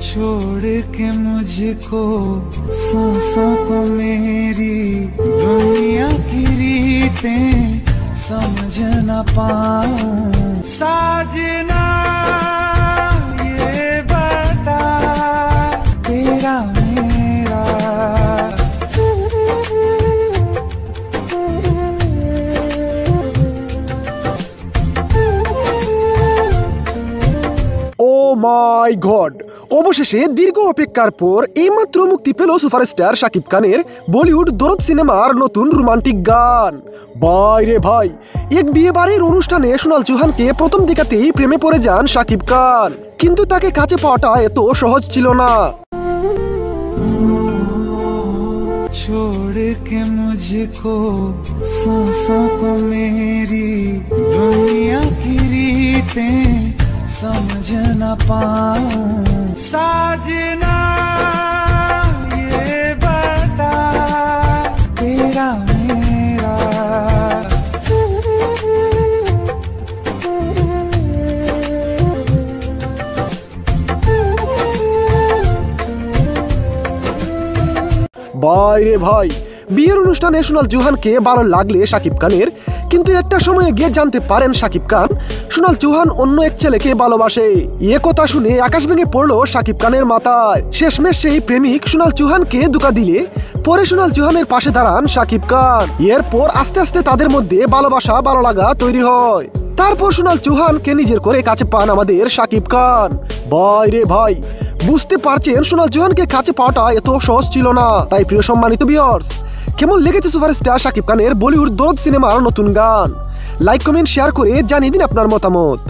छोड़ के मुझको सांसों को मेरी दुनिया की रीतें समझ न पाऊं। साजना ये बता तेरा मेरा ও মাই গড, অবশেষে দীর্ঘ অপেক্ষার পর এইমাত্র মুক্তি পেল সুপারস্টার শাকিব খানের বলিউড দরদ সিনেমার নতুন রোমান্টিক গান। ভাই রে ভাই, এক বিয়ে বাড়ির অনুষ্ঠানে সোনাল চৌহানকে প্রথম দেখাতেই প্রেমে পড়ে যান শাকিব খান, কিন্তু তাকে কাছে পাওয়াটা এত সহজ ছিল না। छोड़ के मुझको सांसों को मेरी दुनिया की रीतें समझ न पाऊं। साजना ये बता तेरा मेरा ভাই রে ভাই, বিয়ের অনুষ্ঠানে সোনাল চৌহানকে ভালো লাগলে শাকিব খানের, কিন্তু একটা সময়ে গিয়ে জানতে পারেন শাকিব খান সোনাল চৌহান অন্য এক ছেলেকে ভালোবাসে। এ কথা শুনে আকাশ ভেঙে পড়লো শাকিব খানের মাথায়। শেষমেশ সেই প্রেমিক সোনাল চৌহানকে ধোঁকা দিলে পরে সোনাল চৌহানের পাশে দাঁড়ান শাকিব খান। এরপর আস্তে আস্তে তাদের মধ্যে ভালোবাসা ভালো লাগা তৈরি হয়। তারপর সোনাল চৌহানকে নিজের করে কাছে পান আমাদের শাকিব খান। ভাই রে ভাই, বুঝতে পারছেন সোনাল চৌহানকে কাছে পাওয়াটা এত সহজ ছিল না। তাই প্রিয় সম্মানিত ভিউয়ার্স, কেমন লেগেছে সুপারস্টার শাকিব খানের বলিউড দরদ সিনেমার নতুন গান? লাইক কমেন্ট শেয়ার করে জানিয়ে দিন আপনার মতামত।